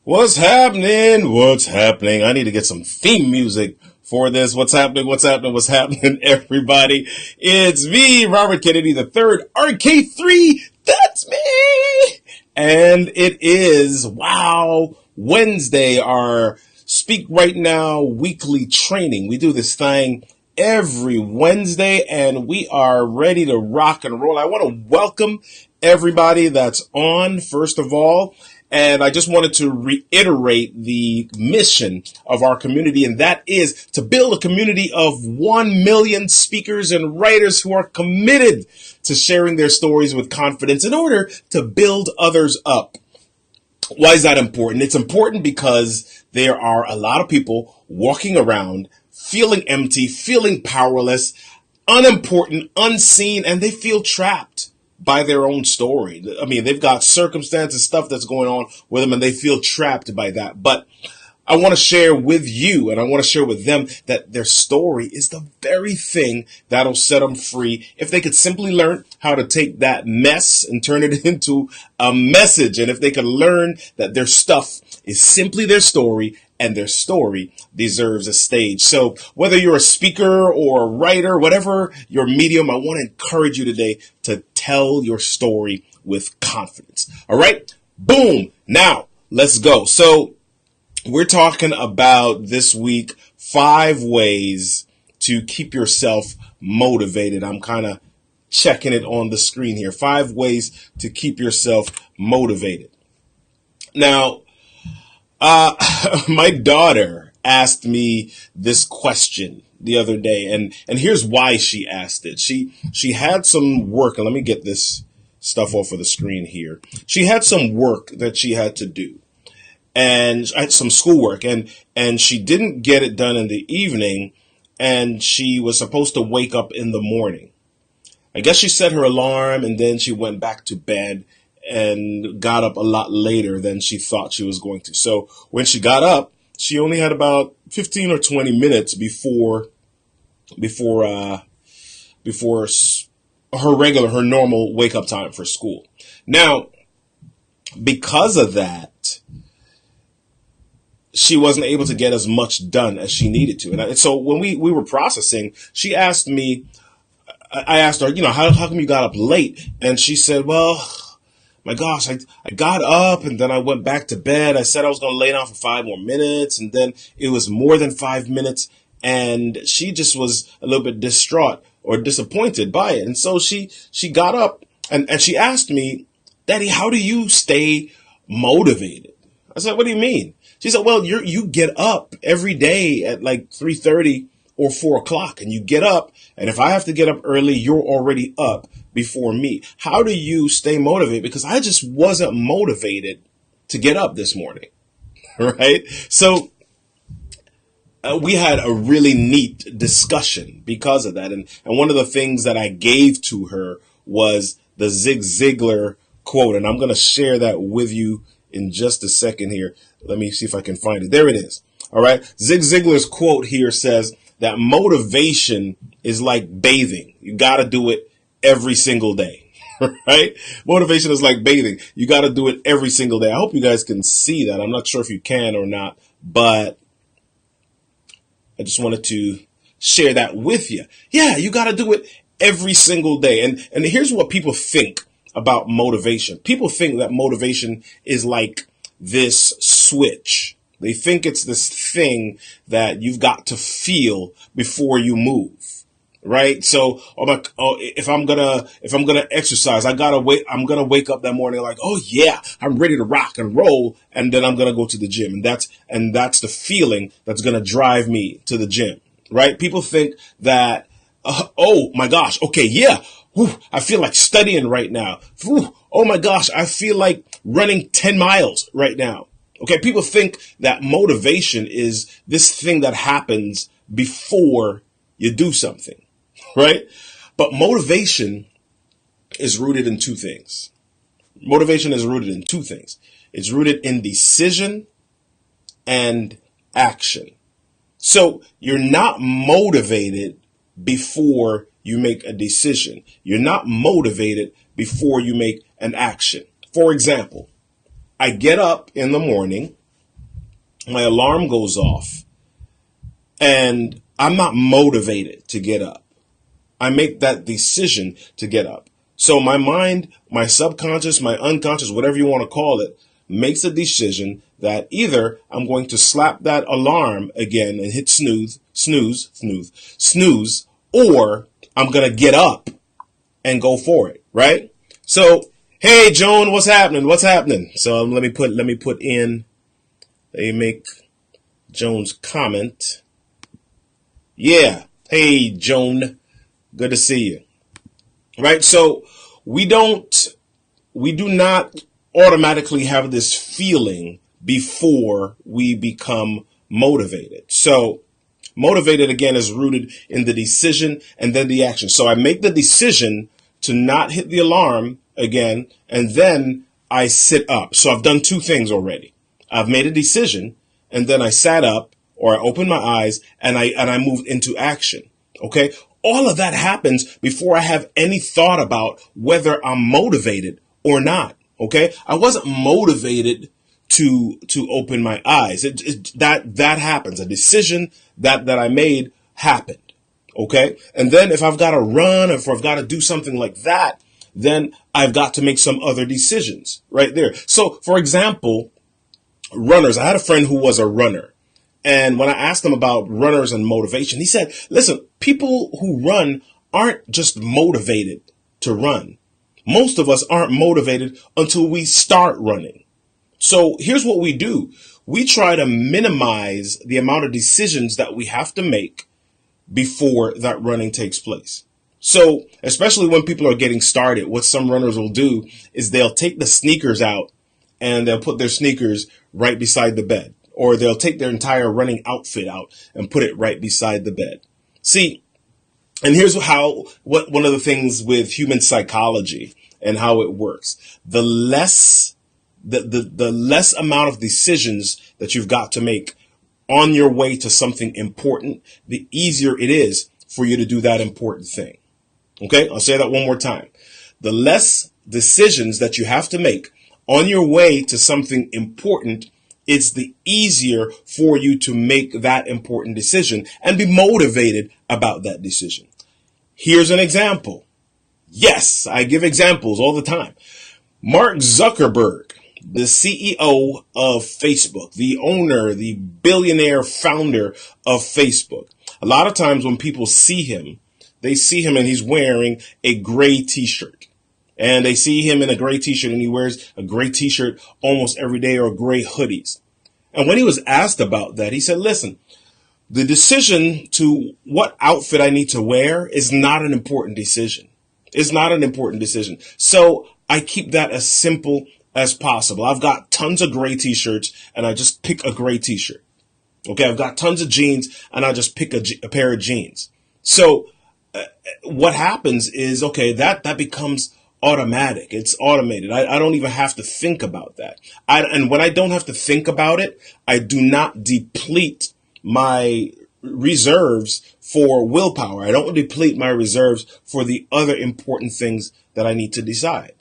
What's happening? What's happening? I need to get some theme music for this. What's happening? What's happening? What's happening, everybody? It's me, Robert Kennedy the third, RK3. That's me. And it is, wow, Wednesday, our Speak Right Now weekly training. We do this thing every Wednesday, and we are ready to rock and roll. I want to welcome everybody that's on, first of all. And I just wanted to reiterate the mission of our community, and that is to build a community of 1 million speakers and writers who are committed to sharing their stories with confidence in order to build others up. Why is that important? It's important because there are a lot of people walking around feeling empty, feeling powerless, unimportant, unseen, and they feel trapped by their own story. I mean, they've got circumstances, stuff that's going on with them, and they feel trapped by that. But I want to share with you, and I want to share with them that their story is the very thing that'll set them free if they could simply learn how to take that mess and turn it into a message. And if they could learn that their stuff is simply their story, and their story deserves a stage. So whether you're a speaker or a writer, whatever your medium, I want to encourage you today to tell your story with confidence. All right? Boom. Now, let's go. So we're talking about this week 5 ways to keep yourself motivated. I'm kind of checking it on the screen here. 5 ways to keep yourself motivated. Now, my daughter asked me this question the other day, and here's why she asked it. She had some work, and let me get this stuff off of the screen here. She had some work that she had to do, and I had some schoolwork, and she didn't get it done in the evening, and she was supposed to wake up in the morning. I guess she set her alarm, and then she went back to bed and got up a lot later than she thought she was going to. So when she got up, she only had about 15 or 20 minutes before her normal wake up time for school. Now, because of that, she wasn't able to get as much done as she needed to. And so when we were processing, she asked me, I asked her, how come you got up late? And she said, well, my gosh, I got up and then I went back to bed. I said I was going to lay down for 5 more minutes, and then it was more than 5 minutes, and she just was a little bit distraught or disappointed by it. And so she got up and she asked me, Daddy, how do you stay motivated? I said, what do you mean? She said, well, you get up every day at like 3:30 or 4 o'clock, and you get up, and if I have to get up early, you're already up before me. How do you stay motivated? Because I just wasn't motivated to get up this morning, right? So we had a really neat discussion because of that. And one of the things that I gave to her was the Zig Ziglar quote. And I'm going to share that with you in just a second here. Let me see if I can find it. There it is. All right. Zig Ziglar's quote here says that motivation is like bathing. You got to do it every single day, right? Motivation is like bathing. You got to do it every single day. I hope you guys can see that. I'm not sure if you can or not, but I just wanted to share that with you. Yeah, you got to do it every single day. And here's what people think about motivation. People think that motivation is like this switch. They think it's this thing that you've got to feel before you move. Right. So if I'm gonna exercise, I'm gonna wake up that morning like, oh yeah, I'm ready to rock and roll. And then I'm going to go to the gym. And that's the feeling that's going to drive me to the gym. Right. People think that, oh my gosh. Okay. Yeah. Whew, I feel like studying right now. Whew, oh my gosh. I feel like running 10 miles right now. Okay. People think that motivation is this thing that happens before you do something. Right? But motivation is rooted in 2 things. Motivation is rooted in 2 things. It's rooted in decision and action. So you're not motivated before you make a decision. You're not motivated before you make an action. For example, I get up in the morning my alarm goes off and I'm not motivated to get up. I make that decision to get up. So my mind, my subconscious, my unconscious, whatever you want to call it, makes a decision that either I'm going to slap that alarm again and hit snooze, or I'm going to get up and go for it, right? So, hey, Joan, what's happening? What's happening? So let me make Joan's comment. Yeah. Hey, Joan. Good to see you. Right? So we do not automatically have this feeling before we become motivated. So motivated, again, is rooted in the decision and then the action. So I make the decision to not hit the alarm again, and then I sit up. So I've done two things already. I've made a decision, and then I sat up, or I opened my eyes, and I moved into action. Okay? All of that happens before I have any thought about whether I'm motivated or not. Okay? I wasn't motivated to open my eyes. That happens. A decision that I made happened. Okay? And then if I've got to run, if I've got to do something like that, then I've got to make some other decisions right there. So, for example, runners. I had a friend who was a runner. And when I asked him about runners and motivation, he said, listen, people who run aren't just motivated to run. Most of us aren't motivated until we start running. So here's what we do. We try to minimize the amount of decisions that we have to make before that running takes place. So especially when people are getting started, what some runners will do is they'll take the sneakers out and they'll put their sneakers right beside the bed. Or they'll take their entire running outfit out and put it right beside the bed. See, and here's one of the things with human psychology and how it works. The less amount of decisions that you've got to make on your way to something important, the easier it is for you to do that important thing. Okay, I'll say that one more time. The less decisions that you have to make on your way to something important, it's the easier for you to make that important decision and be motivated about that decision. Here's an example. Yes, I give examples all the time. Mark Zuckerberg, the CEO of Facebook, the owner, the billionaire founder of Facebook. A lot of times when people see him, they see him and he's wearing a gray t-shirt. And they see him in a gray t-shirt and he wears a gray t-shirt almost every day, or gray hoodies. And when he was asked about that, he said, listen, the decision to what outfit I need to wear is not an important decision. It's not an important decision. So I keep that as simple as possible. I've got tons of gray t-shirts and I just pick a gray t-shirt. Okay, I've got tons of jeans and I just pick a pair of jeans. So what happens is, okay, that becomes automatic. It's automated. I don't even have to think about that. And when I don't have to think about it, I do not deplete my reserves for willpower. I don't deplete my reserves for the other important things that I need to decide,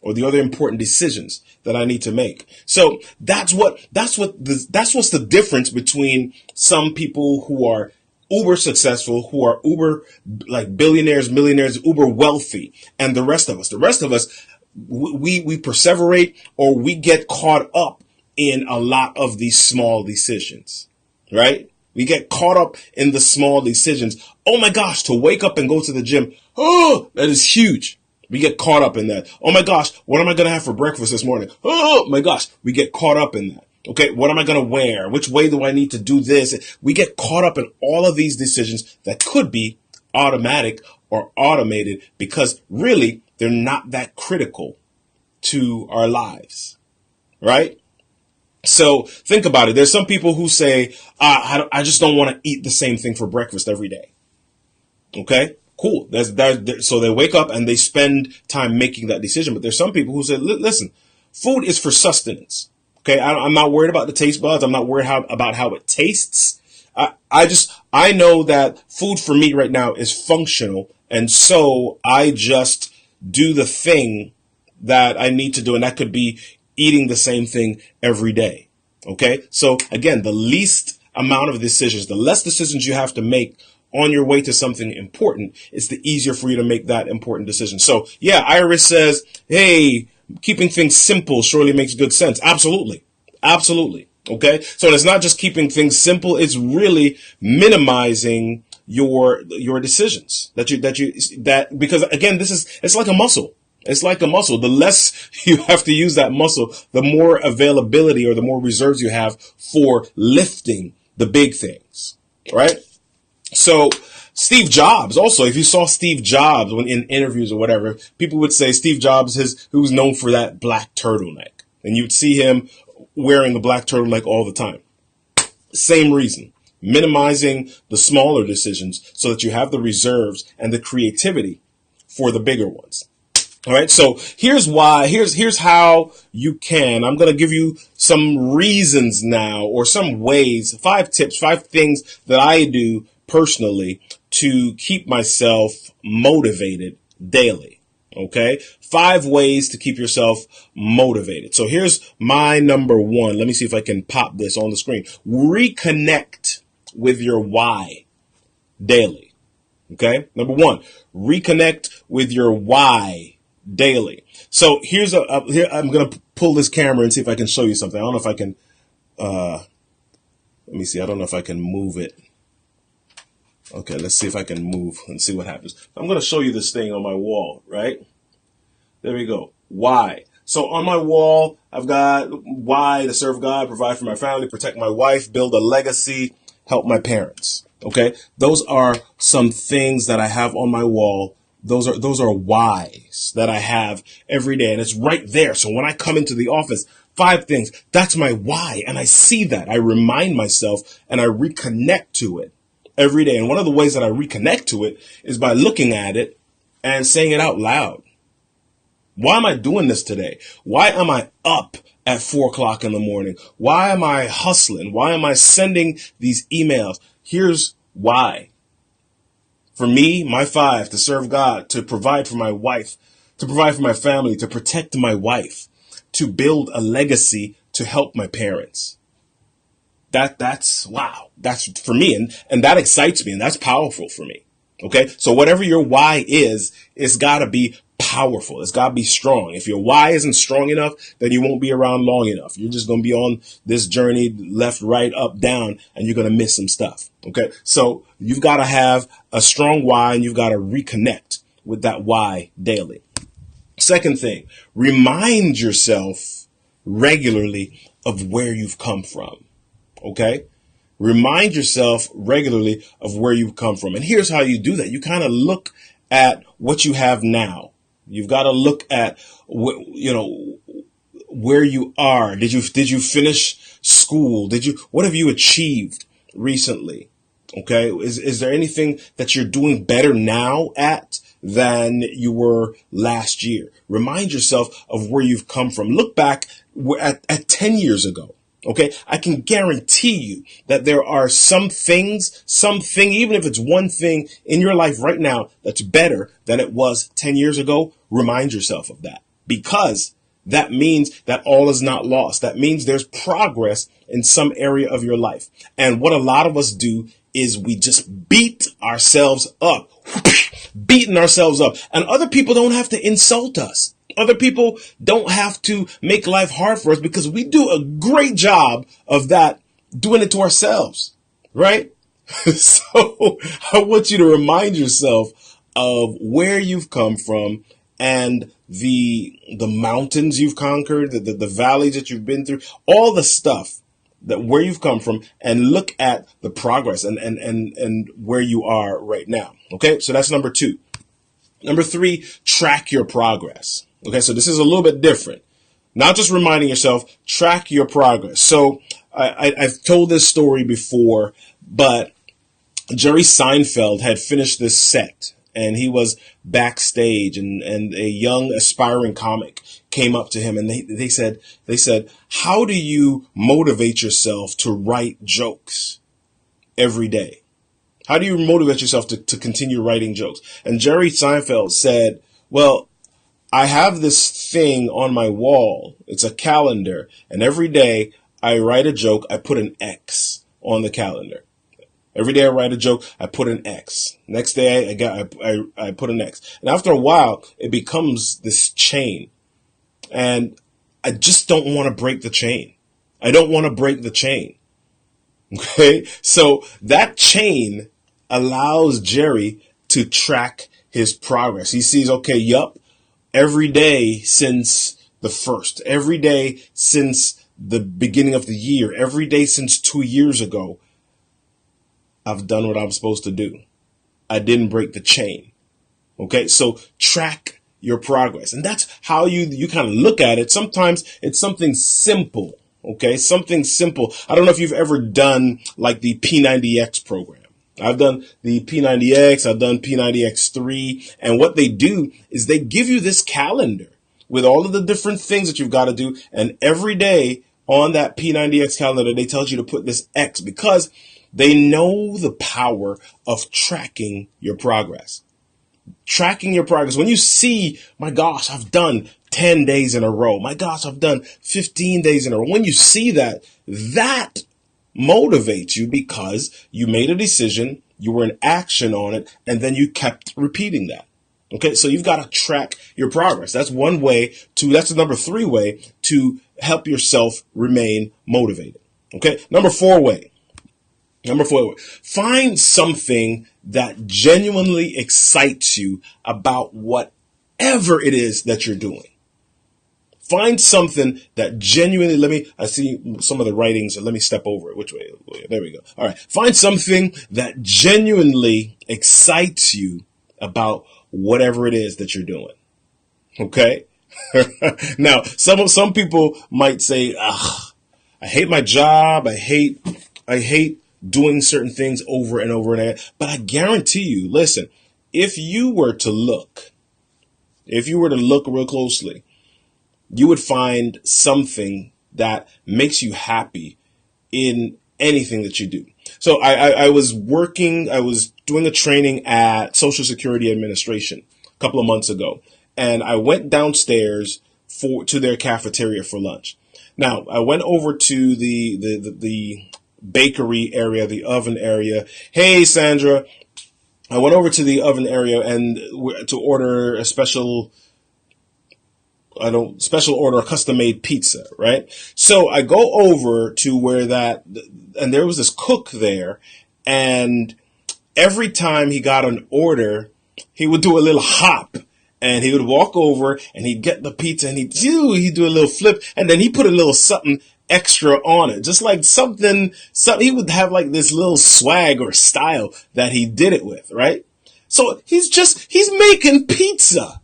or the other important decisions that I need to make. So that's what's the difference between some people who are uber successful, who are uber like billionaires, millionaires, uber wealthy, and the rest of us. The rest of us, we perseverate, or we get caught up in a lot of these small decisions, right? We get caught up in the small decisions. Oh my gosh, to wake up and go to the gym. Oh, that is huge. We get caught up in that. Oh my gosh, what am I going to have for breakfast this morning? Oh my gosh, we get caught up in that. Okay, what am I going to wear? Which way do I need to do this? We get caught up in all of these decisions that could be automatic or automated because really they're not that critical to our lives, right? So think about it. There's some people who say, I just don't want to eat the same thing for breakfast every day. Okay, cool. So they wake up and they spend time making that decision. But there's some people who say, listen, food is for sustenance. Okay, I'm not worried about the taste buds. I'm not worried about how it tastes. I know that food for me right now is functional. And so I just do the thing that I need to do. And that could be eating the same thing every day. Okay. So again, the least amount of decisions, the less decisions you have to make on your way to something important, it's the easier for you to make that important decision. So yeah, Iris says, hey, keeping things simple surely makes good sense. Absolutely. Absolutely. Okay. So it's not just keeping things simple. It's really minimizing your decisions that because again, it's like a muscle. It's like a muscle. The less you have to use that muscle, the more availability or the more reserves you have for lifting the big things, right? So Steve Jobs also, if you saw Steve Jobs when in interviews or whatever, people would say Steve Jobs who was known for that black turtleneck, and you'd see him wearing the black turtleneck all the time. Same reason. Minimizing the smaller decisions so that you have the reserves and the creativity for the bigger ones. All right. So here's why, here's how you can, I'm going to give you some reasons now or some ways, 5 tips, 5 things that I do personally to keep myself motivated daily. Okay. 5 ways to keep yourself motivated. So here's my number 1. Let me see if I can pop this on the screen. Reconnect with your why daily. Okay. Number 1, reconnect with your why daily. So here I'm going to pull this camera and see if I can show you something. I don't know if I can, let me see. I don't know if I can move it. Okay, let's see if I can move and see what happens. I'm going to show you this thing on my wall, right? There we go. Why? So on my wall, I've got why: to serve God, provide for my family, protect my wife, build a legacy, help my parents. Okay. Those are some things that I have on my wall. Those are whys that I have every day. And it's right there. So when I come into the office, 5 things, that's my why. And I see that. I remind myself and I reconnect to it every day. And one of the ways that I reconnect to it is by looking at it and saying it out loud. Why am I doing this today? Why am I up at 4 o'clock in the morning? Why am I hustling? Why am I sending these emails? Here's why. For me, my 5, to serve God, to provide for my wife, to provide for my family, to protect my wife, to build a legacy, to help my parents. That's wow. That's for me. And that excites me. And that's powerful for me. Okay. So whatever your why is, it's gotta be powerful. It's gotta be strong. If your why isn't strong enough, then you won't be around long enough. You're just going to be on this journey, left, right, up, down, and you're going to miss some stuff. Okay. So you've got to have a strong why and you've got to reconnect with that why daily. Second thing, remind yourself regularly of where you've come from. Okay. Remind yourself regularly of where you've come from. And here's how you do that. You kind of look at what you have now. You've got to look at, where you are. Did you finish school? What have you achieved recently? Okay. Is there anything that you're doing better now at than you were last year? Remind yourself of where you've come from. Look back at 10 years ago. Okay. I can guarantee you that there are something, even if it's one thing in your life right now that's better than it was 10 years ago. Remind yourself of that, because that means that all is not lost. That means there's progress in some area of your life. And what a lot of us do is we just beat ourselves up, beating ourselves up. And other people don't have to insult us. Other people don't have to make life hard for us, because we do a great job of that, doing it to ourselves, right? So I want you to remind yourself of where you've come from and the mountains you've conquered, the valleys that you've been through, all the stuff that where you've come from, and look at the progress and where you are right now. Okay. So that's number 2. Number 3, track your progress. Okay, so this is a little bit different. Not just reminding yourself, track your progress. So I've told this story before, but Jerry Seinfeld had finished this set and he was backstage, and a young aspiring comic came up to him and they said, how do you motivate yourself to write jokes every day? How do you motivate yourself to continue writing jokes? And Jerry Seinfeld said, well, I have this thing on my wall. It's a calendar. And every day I write a joke, I put an X on the calendar. Every day I write a joke, I put an X. Next day I put an X. And after a while, it becomes this chain. And I just don't want to break the chain. I don't want to break the chain. Okay? So that chain allows Jerry to track his progress. He sees, okay, yup, every day since the first, every day since the beginning of the year, every day since 2 years ago, I've done what I'm supposed to do. I didn't break the chain. Okay, so track your progress. And that's how you kind of look at it. Sometimes it's something simple. Okay, something simple. I don't know if you've ever done like the P90X program. I've done the P90X, I've done P90X3, and what they do is they give you this calendar with all of the different things that you've got to do, and every day on that P90X calendar, they tell you to put this X because they know the power of tracking your progress. Tracking your progress. When you see, my gosh, I've done 10 days in a row. My gosh, I've done 15 days in a row. When you see that, that motivates you because you made a decision, you were in action on it, and then you kept repeating that. Okay, so you've got to track your progress. That's one way that's the number 3 way to help yourself remain motivated. Okay, number 4 way. Find something that genuinely excites you about whatever it is that you're doing. Find something that genuinely, I see some of the writings, let me step over it. Which way? There we go. All right. Find something that genuinely excites you about whatever it is that you're doing. Okay? Now, some people might say, I hate my job. I hate doing certain things over and over again. But I guarantee you, listen, if you were to look real closely, you would find something that makes you happy in anything that you do. So I was doing a training at Social Security Administration a couple of months ago, and I went downstairs to their cafeteria for lunch. Now, I went over to the bakery area, the oven area. Hey, Sandra. I went over to the oven area and to order a special order, a custom-made pizza, right? So I go over to where and there was this cook there, and every time he got an order, he would do a little hop, and he would walk over, and he'd get the pizza, and he'd do a little flip, and then he put a little something extra on it, just like something, he would have like this little swag or style that he did it with, right? So he's making pizza.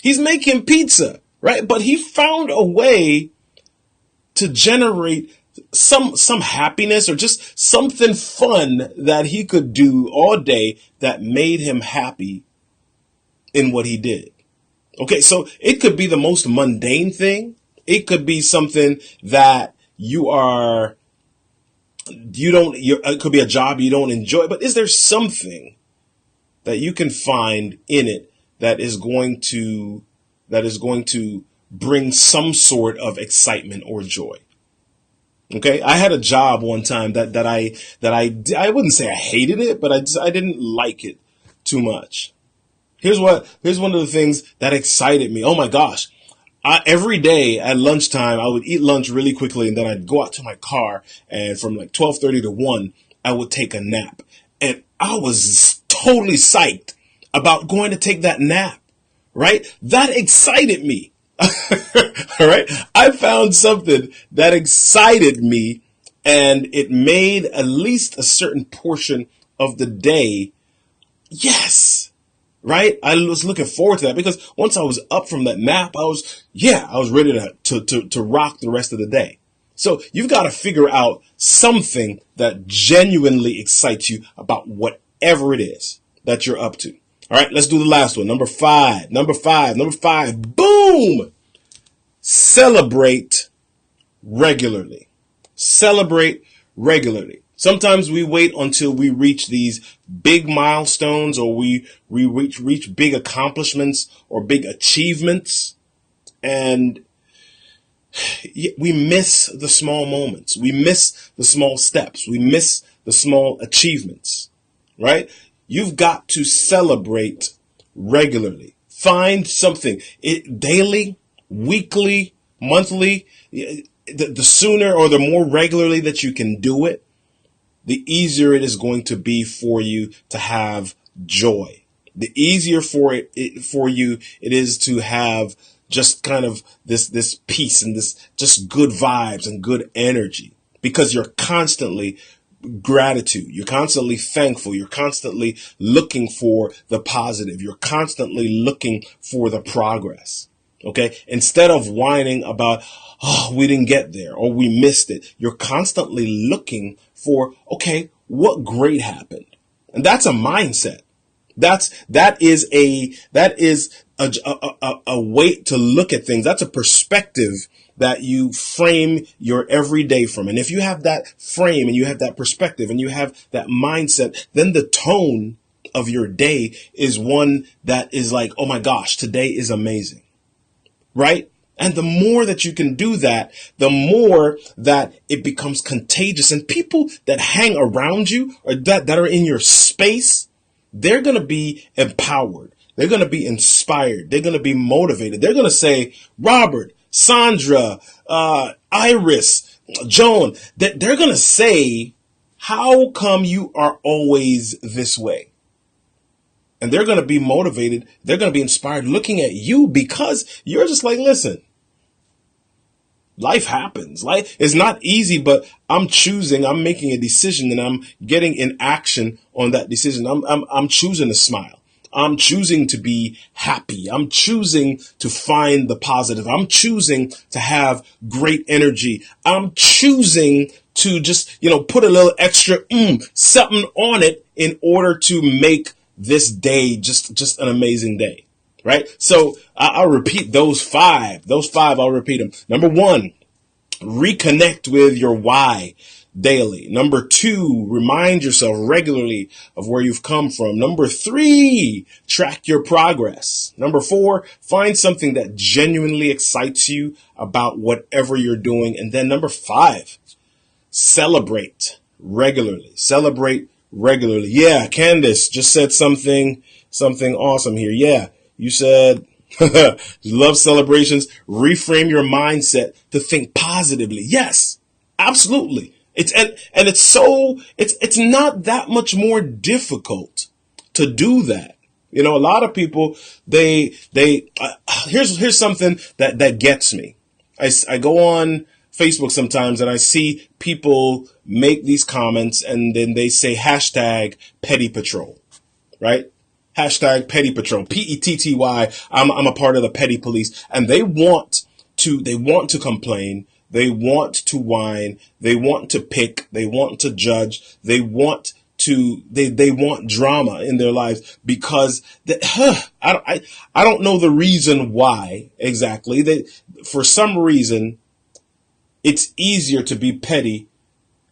He's making pizza. Right? But he found a way to generate some happiness or just something fun that he could do all day that made him happy in what he did. Okay, so it could be the most mundane thing. It could be something that it could be a job you don't enjoy, but is there something that you can find in it that is going to bring some sort of excitement or joy? Okay, I had a job one time that I wouldn't say I hated it, but I didn't like it too much. Here's one of the things that excited me. Oh my gosh. Every day at lunchtime, I would eat lunch really quickly, and then I'd go out to my car, and from like 12:30 to 1, I would take a nap. And I was totally psyched about going to take that nap, right? That excited me. All right. I found something that excited me, and it made at least a certain portion of the day. Yes. Right. I was looking forward to that because once I was up from that nap, I was ready to rock the rest of the day. So you've got to figure out something that genuinely excites you about whatever it is that you're up to. All right, let's do the last one. Number five. Boom. Celebrate regularly. Celebrate regularly. Sometimes we wait until we reach these big milestones, or we reach big accomplishments or big achievements. And we miss the small moments. We miss the small steps. We miss the small achievements, right? You've got to celebrate regularly. Find something daily, weekly, monthly. The sooner or the more regularly that you can do it, the easier it is going to be for you to have joy. The easier for you it is to have just kind of this peace and this just good vibes and good energy, because you're constantly gratitude. You're constantly thankful. You're constantly looking for the positive. You're constantly looking for the progress. Okay. Instead of whining about, oh, we didn't get there or we missed it. You're constantly looking for, okay, what great happened? And that's a mindset. That is a way to look at things. That's a perspective that you frame your everyday from. And if you have that frame and you have that perspective and you have that mindset, then the tone of your day is one that is like, oh my gosh, today is amazing. Right? And the more that you can do that, the more that it becomes contagious, and people that hang around you or that are in your space, they're going to be empowered. They're going to be inspired. They're going to be motivated. They're going to say, Robert, Sandra, Iris, Joan, they're going to say, how come you are always this way? And they're going to be motivated. They're going to be inspired looking at you, because you're just like, listen, life happens. Life is not easy, but I'm making a decision, and I'm getting in action on that decision. I'm choosing to smile. I'm choosing to be happy. I'm choosing to find the positive. I'm choosing to have great energy. I'm choosing to just, put a little extra something on it in order to make this day just an amazing day. Right? So I'll repeat those five. I'll repeat them. Number 1, reconnect with your why daily. Number 2, remind yourself regularly of where you've come from. Number 3, track your progress. Number 4, find something that genuinely excites you about whatever you're doing. And then number 5, celebrate regularly. Yeah, Candace just said something awesome here. Yeah, you said love celebrations. Reframe your mindset to think positively. Yes, absolutely. It's not that much more difficult to do that. A lot of people, here's something that gets me. I go on Facebook sometimes and I see people make these comments and then they say hashtag petty patrol, right? Hashtag petty patrol, Petty. I'm a part of the petty police, and they want to complain. They want to whine. They want to pick. They want to judge. They want drama in their lives, because I don't know the reason why exactly. For some reason, it's easier to be petty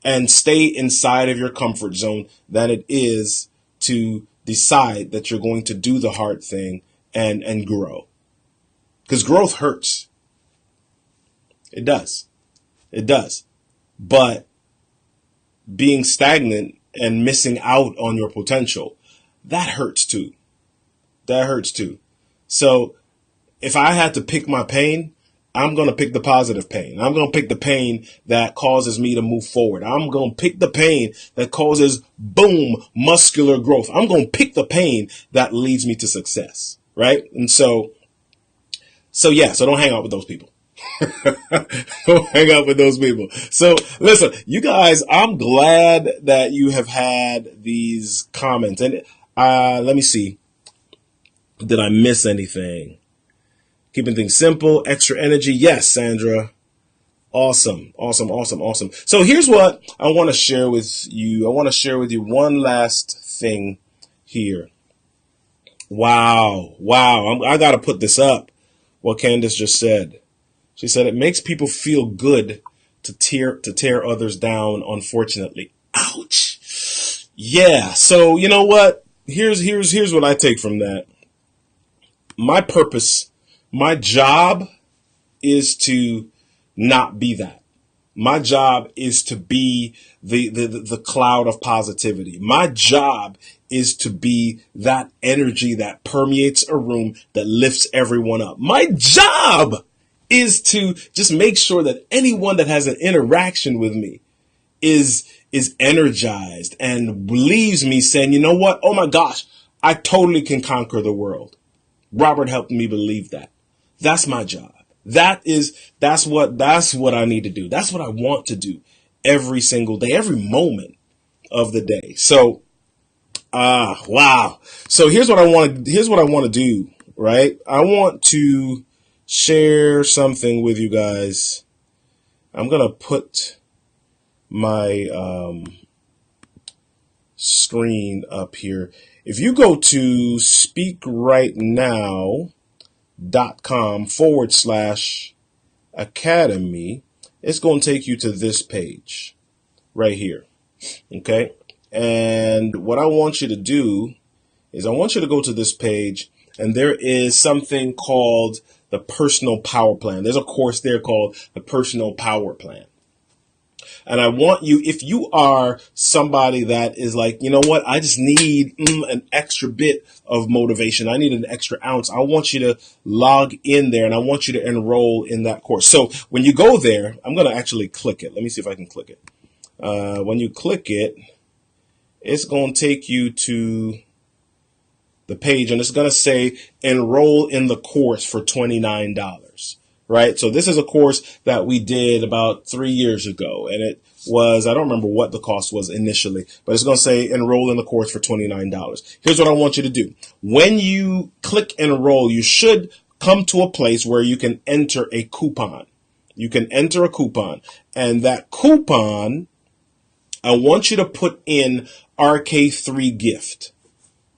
and stay inside of your comfort zone than it is to decide that you're going to do the hard thing and grow. Because growth hurts. It does. But being stagnant and missing out on your potential, that hurts too. So if I had to pick my pain, I'm going to pick the positive pain. I'm going to pick the pain that causes me to move forward. I'm going to pick the pain that causes, boom, muscular growth. I'm going to pick the pain that leads me to success, right? And so don't hang out with those people. Don't hang out with those people. So listen, you guys, I'm glad that you have had these comments. And let me see. Did I miss anything? Keeping things simple, extra energy. Yes, Sandra. Awesome. So here's what I want to share with you. I want to share with you one last thing here. Wow. I got to put this up. What Candace just said. She said it makes people feel good to tear others down, unfortunately. Ouch. Yeah. So you know what? Here's what I take from that. My purpose, my job is to not be that. My job is to be the cloud of positivity. My job is to be that energy that permeates a room, that lifts everyone up. My job is to just make sure that anyone that has an interaction with me is energized and leaves me saying, you know what? Oh my gosh, I totally can conquer the world. Robert helped me believe that. That's my job. That's what I need to do. That's what I want to do every single day, every moment of the day. So, wow. So here's what I want to do, right? I want to share something with you guys. I'm going to put my, screen up here. If you go to speakrightnow.com/academy, it's going to take you to this page right here. Okay. And what I want you to do is I want you to go to this page, and there is something called the Personal Power Plan. There's a course there called the Personal Power Plan. And I want you, if you are somebody that is like, you know what, I just need an extra bit of motivation. I need an extra ounce. I want you to log in there, and I want you to enroll in that course. So when you go there, I'm going to actually click it. Let me see if I can click it. When you click it, it's going to take you to the page, and it's going to say enroll in the course for $29. Right. So this is a course that we did about 3 years ago, and it was, I don't remember what the cost was initially, but it's going to say enroll in the course for $29. Here's what I want you to do. When you click enroll, you should come to a place where you can enter a coupon. You can enter a coupon, and that coupon, I want you to put in RK3 gift.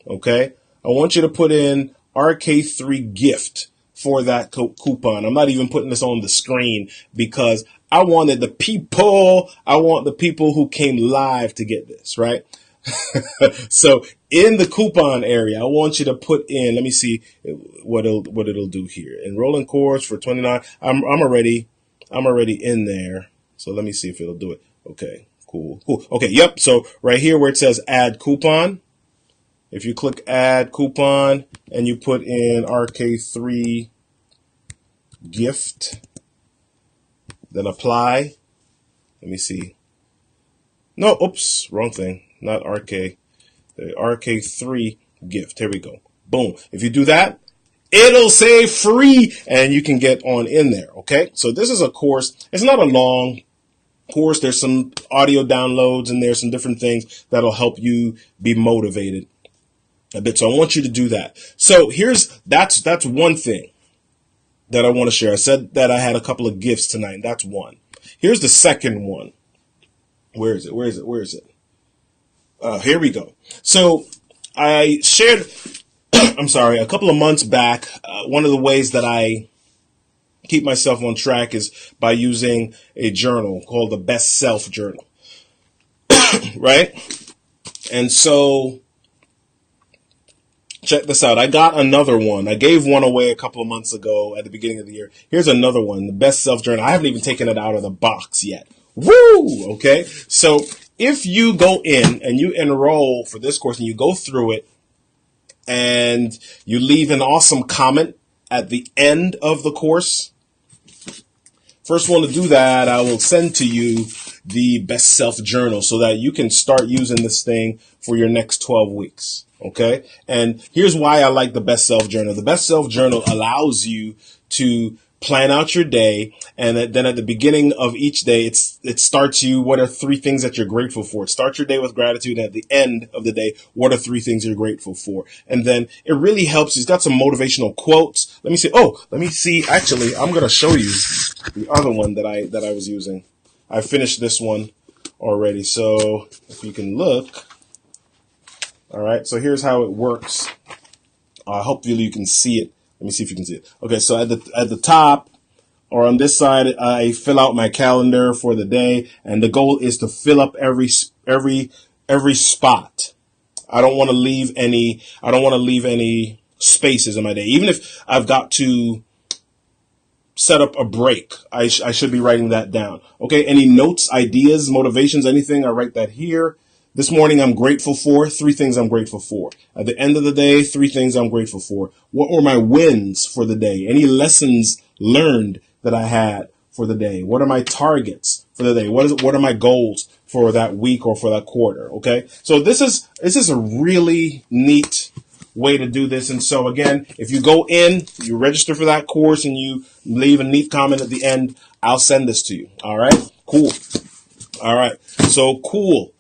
Okay. I want you to put in RK3 gift for that coupon. I'm not even putting this on the screen because I want the people who came live to get this, right? So in the coupon area, I want you to put in, let me see what it'll do here. Enrolling course for $29. I'm already in there. So let me see if it'll do it. Okay, cool. Okay, yep. So right here where it says add coupon, if you click add coupon and you put in RK3 gift, then apply. Let me see. No, oops, wrong thing. Not RK. The RK3 gift. Here we go. Boom. If you do that, it'll say free and you can get on in there. Okay. So this is a course. It's not a long course. There's some audio downloads and there's some different things that'll help you be motivated a bit. So I want you to do that. So that's one thing that I want to share. I said that I had a couple of gifts tonight. That's one. Here's the second one. Where is it? Here we go. So I shared, I'm sorry, a couple of months back, one of the ways that I keep myself on track is by using a journal called the Best Self Journal. Right? And so check this out. I got another one. I gave one away a couple of months ago at the beginning of the year. Here's another one, the Best Self Journal. I haven't even taken it out of the box yet. Woo! Okay. So if you go in and you enroll for this course and you go through it and you leave an awesome comment at the end of the course, first one to do that, I will send to you the Best Self Journal so that you can start using this thing for your next 12 weeks. Okay. And here's why I like the Best Self Journal. The Best Self Journal allows you to plan out your day. And then at the beginning of each day, it starts you, what are 3 things that you're grateful for? Start your day with gratitude. And at the end of the day, what are 3 things you're grateful for? And then it really helps. It's got some motivational quotes. Let me see. Actually, I'm going to show you the other one that I was using. I finished this one already. So if you can look. All right. So here's how it works. Hopefully you can see it. Let me see if you can see it. Okay. So at the top or on this side, I fill out my calendar for the day, and the goal is to fill up every spot. I don't want to leave any spaces in my day. Even if I've got to set up a break. I should be writing that down. Okay. Any notes, ideas, motivations, anything? I write that here. This morning, I'm grateful for 3 things I'm grateful for. At the end of the day, 3 things I'm grateful for. What were my wins for the day? Any lessons learned that I had for the day? What are my targets for the day? What are my goals for that week or for that quarter? Okay. So this is a really neat way to do this. And so again, if you go in, you register for that course and you leave a neat comment at the end, I'll send this to you. All right. Cool. All right. So cool.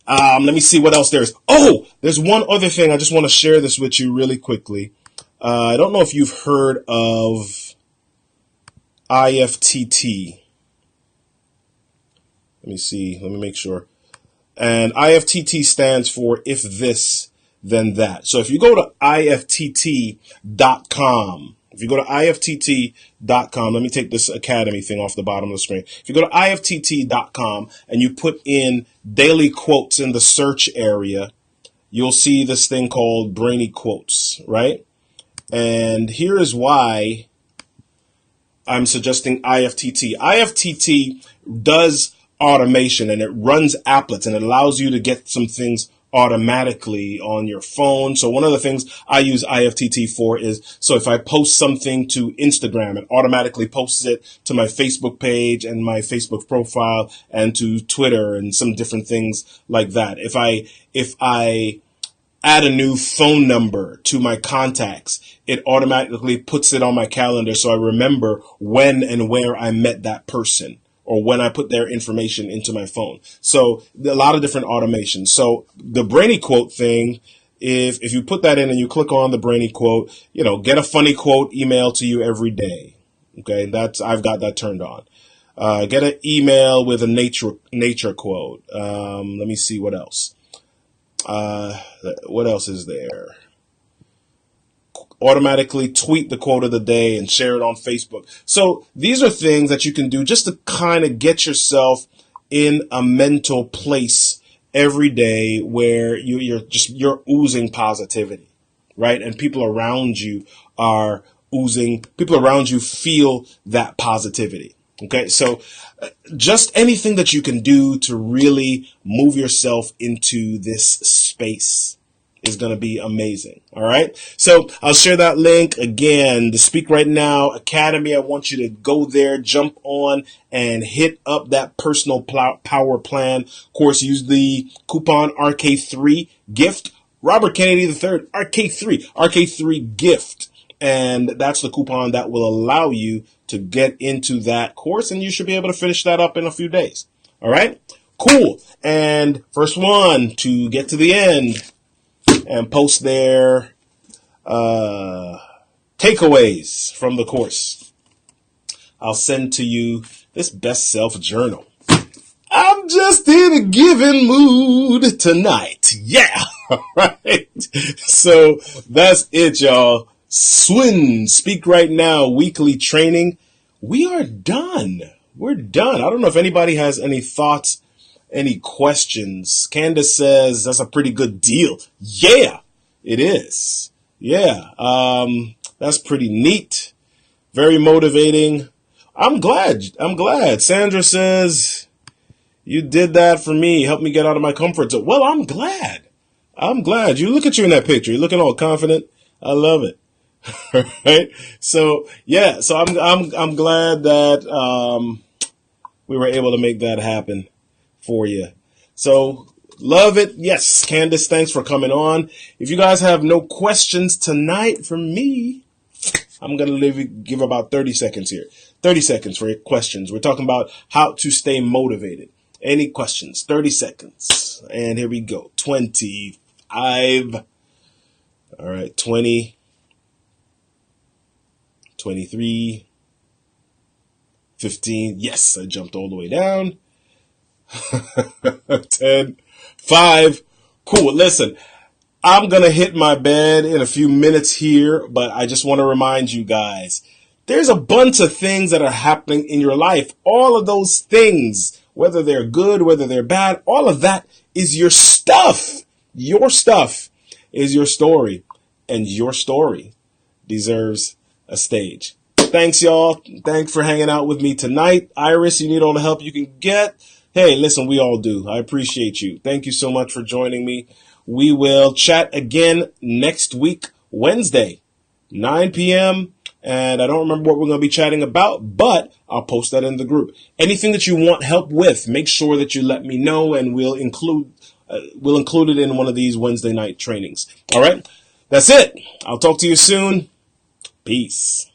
Let me see what else there is. Oh, there's one other thing. I just want to share this with you really quickly. I don't know if you've heard of IFTT. Let me see. Let me make sure. And IFTT stands for if this, then that. So if you go to IFTT.com, let me take this Academy thing off the bottom of the screen. If you go to IFTT.com and you put in daily quotes in the search area, you'll see this thing called Brainy Quotes, right? And here is why I'm suggesting IFTT. IFTT does automation and it runs applets and it allows you to get some things automatically on your phone. So one of the things I use IFTT for is, so if I post something to Instagram, it automatically posts it to my Facebook page and my Facebook profile and to Twitter and some different things like that. If I add a new phone number to my contacts, it automatically puts it on my calendar so I remember when and where I met that person, or when I put their information into my phone. So a lot of different automations. So the Brainy Quote thing, if you put that in and you click on the Brainy Quote, get a funny quote emailed to you every day. Okay, I've got that turned on. Get an email with a nature quote. Let me see what else. What else is there? Automatically tweet the quote of the day and share it on Facebook. So these are things that you can do just to kind of get yourself in a mental place every day where you're oozing positivity, right? And people around you feel that positivity. Okay. So just anything that you can do to really move yourself into this space is going to be amazing. All right. So I'll share that link again. The Speak Right Now Academy. I want you to go there, jump on and hit up that personal power plan course. Use the coupon RK3 gift, Robert Kennedy III, RK3 gift. And that's the coupon that will allow you to get into that course. And you should be able to finish that up in a few days. All right. Cool. And first one to get to the end and post their takeaways from the course, I'll send to you this Best Self Journal. I'm just in a giving mood tonight. Yeah. All right. So that's it, y'all. SWN, Speak Right Now weekly training. We are done. We're done. I don't know if anybody has any thoughts, any questions. Candace says that's a pretty good deal. Yeah, it is. Yeah. That's pretty neat. Very motivating. I'm glad. Sandra says you did that for me. Help me get out of my comfort zone. Well, I'm glad. You look at you in that picture. You're looking all confident. I love it. Right. So yeah. So I'm glad that, we were able to make that happen for you. So love it. Yes. Candace, thanks for coming on. If you guys have no questions tonight from me, I'm going to give about 30 seconds here. 30 seconds for questions. We're talking about how to stay motivated. Any questions? 30 seconds. And here we go. 25. All right. 20. 23. 15. Yes, I jumped all the way down. 10. 5. Cool. Listen, I'm going to hit my bed in a few minutes here, but I just want to remind you guys, there's a bunch of things that are happening in your life. All of those things, whether they're good, whether they're bad, all of that is your stuff. Your stuff is your story, and your story deserves a stage. thanks, y'all. Thanks for hanging out with me tonight. Iris, you need all the help you can get. Hey, listen, we all do. I appreciate you. Thank you so much for joining me. We will chat again next week, Wednesday, 9 p.m., and I don't remember what we're going to be chatting about, but I'll post that in the group. Anything that you want help with, make sure that you let me know, and we'll include it in one of these Wednesday night trainings. All right? That's it. I'll talk to you soon. Peace.